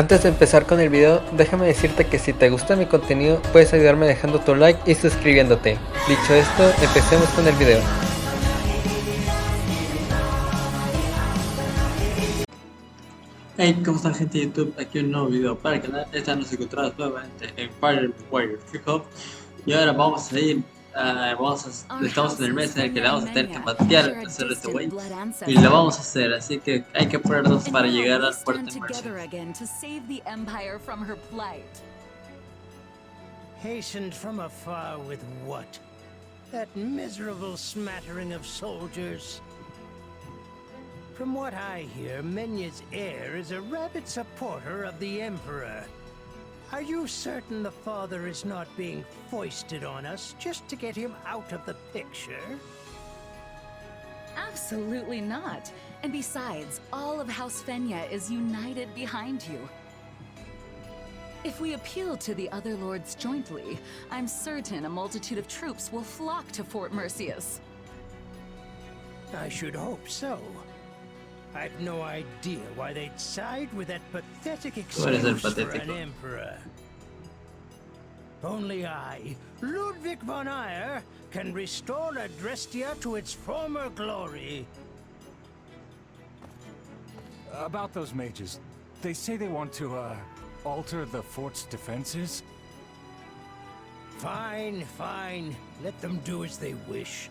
Antes de empezar con el video, déjame decirte que si te gusta mi contenido, puedes ayudarme dejando tu like y suscribiéndote. Dicho esto, empecemos con el video. Hey, ¿cómo están, gente de YouTube? Aquí un nuevo video para el canal. Esta nos encontramos nuevamente en Fire Warrior Kickoff. Y ahora vamos a ir, estamos en el mes en el que le vamos a tener que batear a hacer este wey. Y lo vamos a hacer, así que hay que apurarnos para llegar al fuerte Mercy. Hastened from afar with what? That miserable smattering of soldiers. From what I hear, Menya's heir is a rabid supporter of the Emperor. Are you certain the father is not being foisted on us just to get him out of the picture? Absolutely not. And besides, all of House Fenya is united behind you. If we appeal to the other lords jointly, I'm certain a multitude of troops will flock to Fort Mercius. I should hope so. I've no idea why they'd side with that pathetic excuse for an emperor. Only I, Ludwig von Aegir, can restore Adrestia to its former glory. About those mages, they say they want to, alter the fort's defenses? Fine, fine. Let them do as they wish.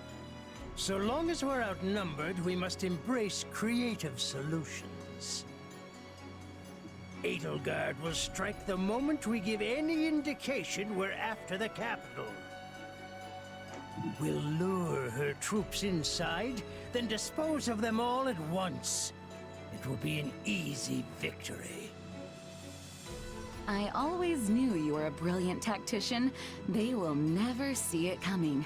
So long as we're outnumbered, we must embrace creative solutions. Edelgard will strike the moment we give any indication we're after the capital. We'll lure her troops inside, then dispose of them all at once. It will be an easy victory. I always knew you were a brilliant tactician. They will never see it coming.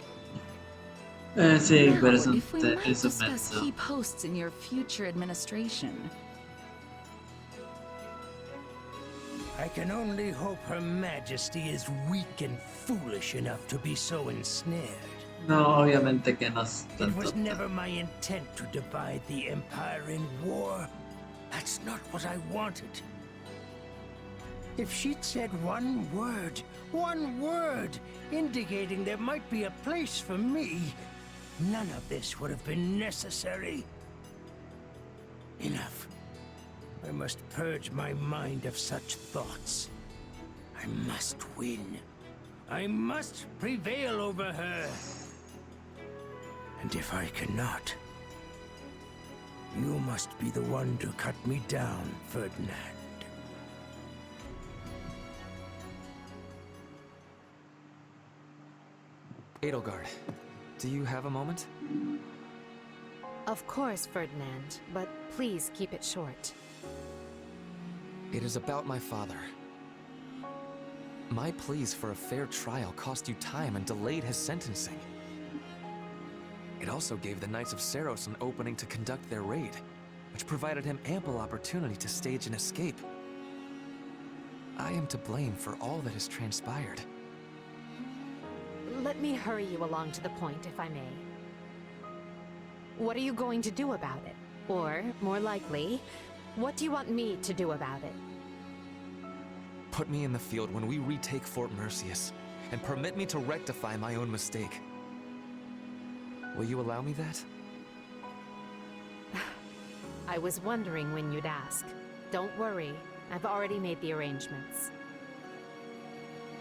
Sí, now, pero if we might discuss menso. key posts in your future administration. I can only hope Her Majesty is weak and foolish enough to be so ensnared. No, obviamente que no es It tanto. was never my intent to divide the Empire in war. That's not what I wanted. If she'd said one word, indicating there might be a place for me, none of this would have been necessary. Enough. I must purge my mind of such thoughts. I must win. I must prevail over her. And if I cannot, you must be the one to cut me down, Ferdinand. Edelgard, do you have a moment? Of course, Ferdinand, but please keep it short. It is about my father. My pleas for a fair trial cost you time and delayed his sentencing. It also gave the Knights of Seiros an opening to conduct their raid, which provided him ample opportunity to stage an escape. I am to blame for all that has transpired. Let me hurry you along to the point, if I may. What are you going to do about it? Or, more likely, what do you want me to do about it? Put me in the field when we retake Fort Mercius, and permit me to rectify my own mistake. Will you allow me that? I was wondering when you'd ask. Don't worry, I've already made the arrangements.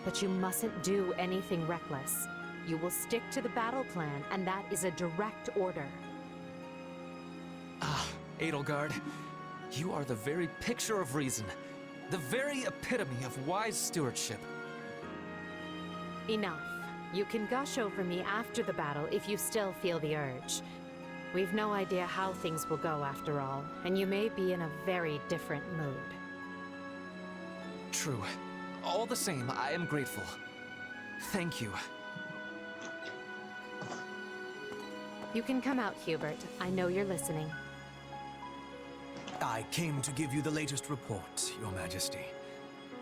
But you mustn't do anything reckless. You will stick to the battle plan, and that is a direct order. Ah, Edelgard, you are the very picture of reason, the very epitome of wise stewardship. Enough. You can gush over me after the battle if you still feel the urge. We've no idea how things will go after all, and you may be in a very different mood. True. All the same, I am grateful. Thank you. You can come out, Hubert. I know you're listening. I came to give you the latest report, Your Majesty,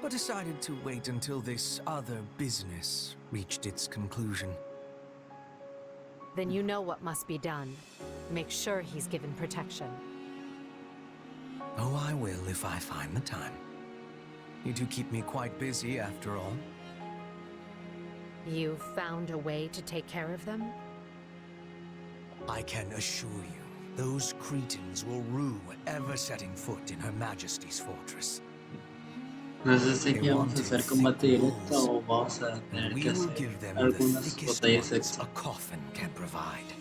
but decided to wait until this other business reached its conclusion. Then you know what must be done. Make sure he's given protection. Oh, I will if I find the time. You do keep me quite busy, after all. You've found a way to take care of them? I can assure you, those cretins will rue ever setting foot in Her Majesty's fortress. No sé si They aquí vamos want a to hacer thick combate directo walls, o vamos a tener and we que will hacer give them the algunas thickest batallas ones extra. a coffin can provide.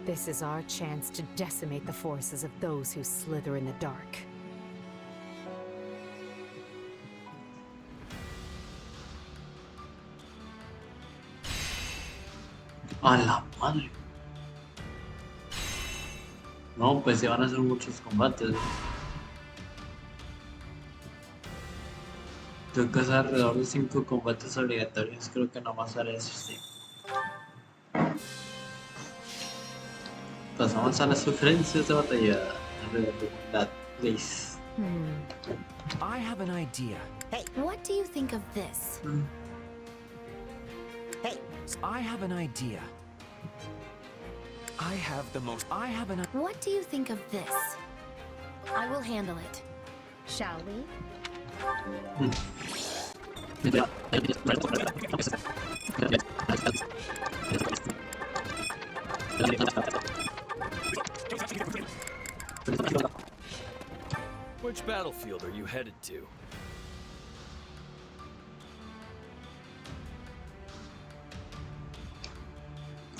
This is our chance to decimate the forces of those who slither in the dark. A la madre. No, pues se van a hacer muchos combates. Tengo que hacer alrededor de 5 combates obligatorios. Creo que nomás haré eso, sí. Pasamos a las sugerencias de batalla. Please. I have an idea. Hey, what do you think of this? Hey, I have an idea. I have an what do you think of this? I will handle it. Shall we? Which battlefield are you headed to?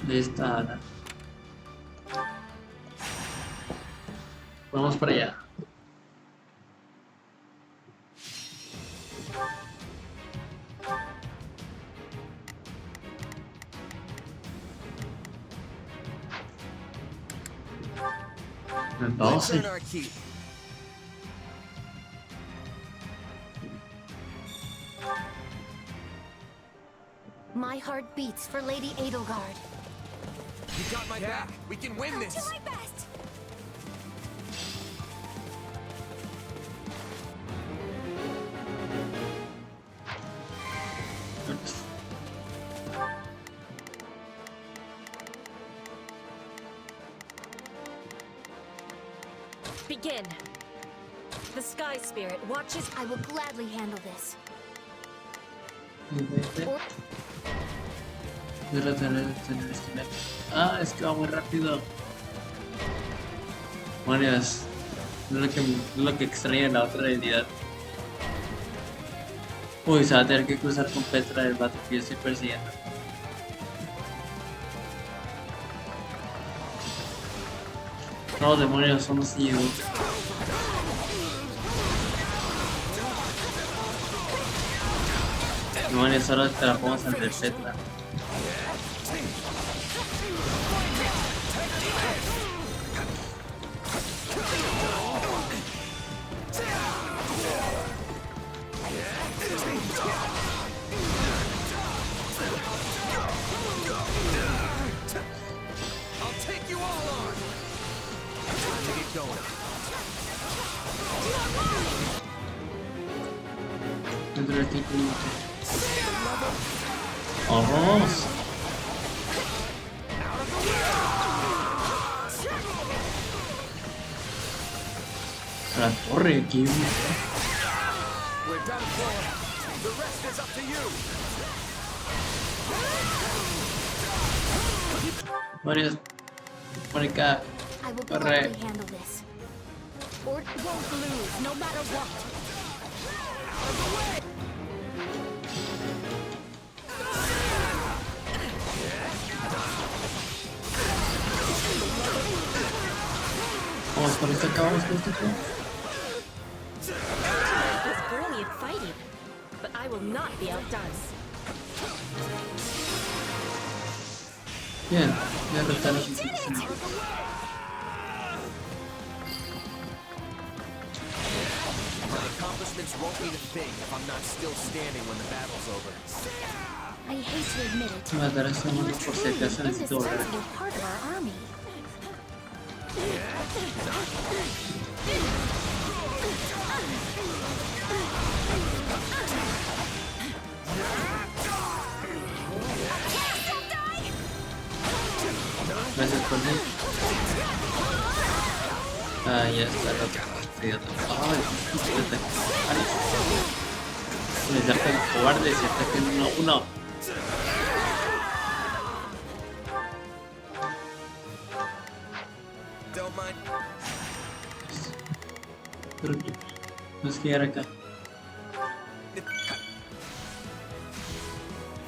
Lista, Ana. Vamos para allá. Entonces, our key. My heart beats for Lady Edelgard. You got my back. We can win this. Do my best. Begin. The Sky Spirit watches. I will gladly handle this. Ah, es que va muy rápido. Bueno, es lo que extraña en la otra realidad. Uy, se va a tener que cruzar con Petra del vato que yo estoy persiguiendo. No, demonios, somos ciegos. Demonios, ahora te la pongas ante Petra. I'll take you all on. Time to get going. Dentro de aquí como ¡vamos! La torre aquí. We're done for. The rest is up to you. Varios. Por acá. I will Corre. gladly handle this. Or won't lose, no matter what. Vamos por este acá, vamos por este acá. It was brilliant fighting, but I will not be outdone. Bien, voy a retar a los My accomplishments won't mean a thing if I'm not still standing when the battle's over. I hate to admit it. matar a ese mono por si acaso An necesito volver. indispensable part of our army. Gracias por mí. Ah, ya está la otra. Ay, espérate. Ay, Les atacan cobardes y ataquen uno a uno. Creo que no es que llegar acá. If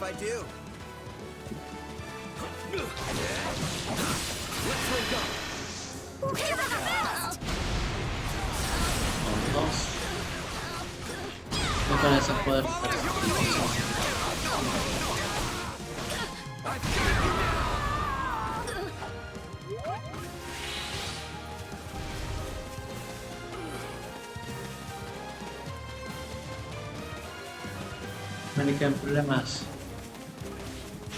I do. Vamos. No con ese poder. Marica, en problemas.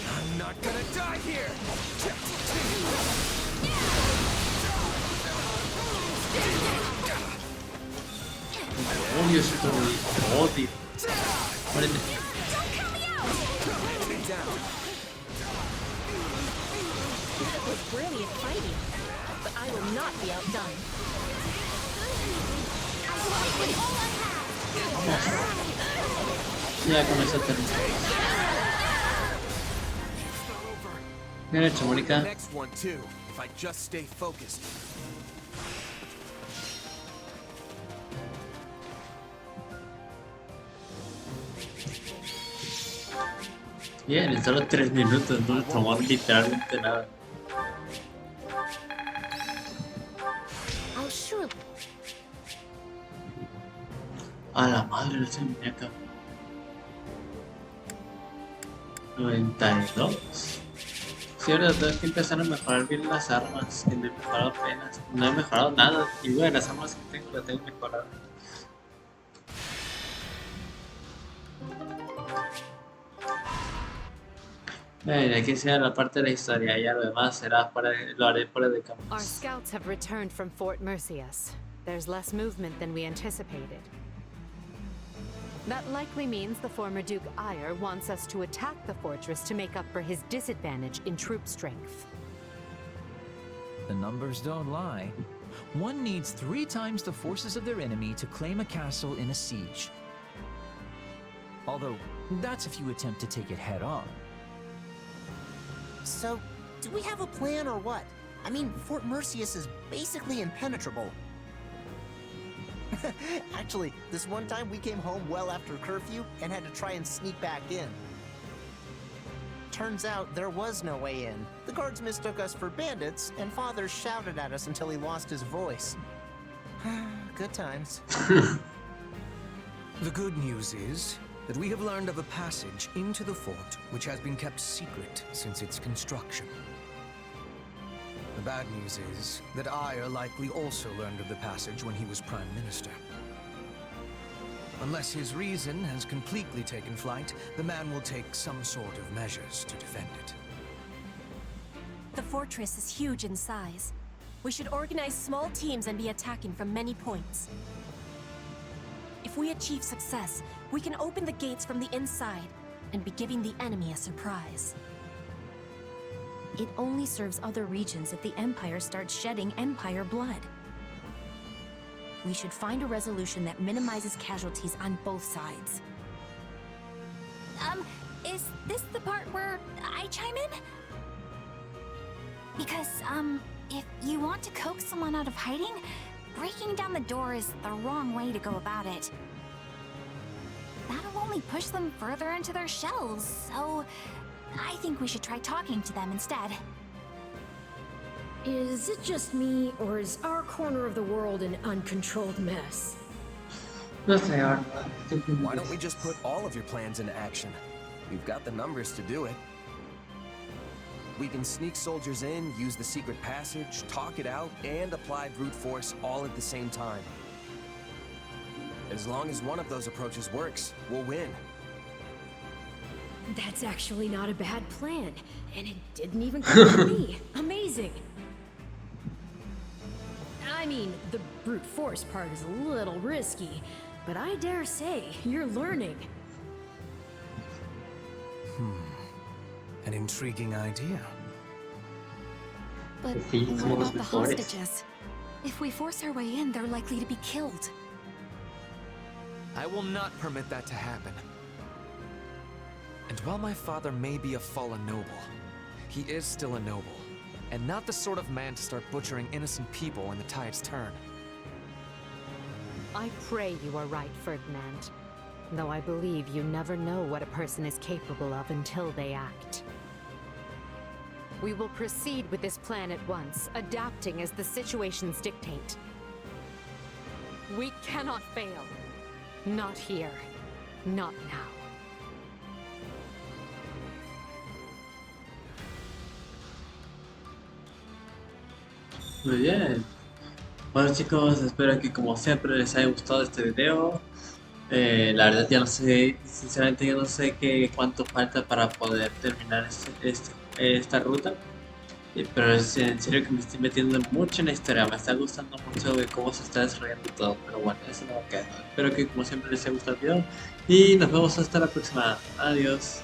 I'm not gonna die here. Odio esto, güey. Odio. Muérete. Brilliant fighting, but I will not be outdone. Ya con eso termino. Bien hecho, Mónica. Next one too, if I just stay focused. Bien, en solo 3 minutos, no le tomó literalmente nada. I'll surely. A la madre de esa muñeca. 92. Sí, ahora tengo que empezar a mejorar bien las armas, que no he mejorado apenas. No he mejorado nada. Y bueno, las armas que tengo las tengo mejoradas. De aquí sea la parte de la historia, ya lo demás será lo haré fuera de Our cámaras. scouts have returned from Fort Mercius. There's less movement than we anticipated. That likely means the former Duke Aegir wants us to attack the fortress to make up for his disadvantage in troop strength. The numbers don't lie. One needs 3 times the forces of their enemy to claim a castle in a siege. Although, that's if you attempt to take it head on. So, do we have a plan or what? I mean, Fort Mercius is basically impenetrable. Actually, this one time we came home well after curfew and had to try and sneak back in. Turns out there was no way in. The guards mistook us for bandits, and Father shouted at us until he lost his voice. Good times. The good news is that we have learned of a passage into the fort which has been kept secret since its construction. The bad news is that Aegir likely also learned of the passage when he was Prime Minister. Unless his reason has completely taken flight, the man will take some sort of measures to defend it. The fortress is huge in size. We should organize small teams and be attacking from many points. If we achieve success, we can open the gates from the inside and be giving the enemy a surprise. It only serves other regions if the Empire starts shedding Empire blood. We should find a resolution that minimizes casualties on both sides. Is this the part where I chime in? Because, if you want to coax someone out of hiding, breaking down the door is the wrong way to go about it. That'll only push them further into their shells, so I think we should try talking to them instead. Is it just me, or is our corner of the world an uncontrolled mess? No sé, ahora. Why don't we just put all of your plans into action? We've got the numbers to do it. We can sneak soldiers in, use the secret passage, talk it out, and apply brute force all at the same time. As long as one of those approaches works, we'll win. That's actually not a bad plan, and it didn't even come from me. Amazing! I mean, the brute force part is a little risky, but I dare say you're learning. An intriguing idea. But Sí, what somos los about the mejores. hostages? If we force our way in, they're likely to be killed. I will not permit that to happen. And while my father may be a fallen noble, he is still a noble, and not the sort of man to start butchering innocent people when the tides turn. I pray you are right, Ferdinand. Though I believe you never know what a person is capable of until they act. We will proceed with this plan at once, adapting as the situations dictate. We cannot fail. Not here. Not now. Muy bien. Bueno chicos, espero que como siempre les haya gustado este video. La verdad ya no sé, sinceramente yo no sé cuánto falta para poder terminar esta ruta. Pero es en serio que me estoy metiendo mucho en la historia, me está gustando mucho de cómo se está desarrollando todo. Pero bueno, eso no va a quedar. Espero que como siempre les haya gustado el video y nos vemos hasta la próxima. Adiós.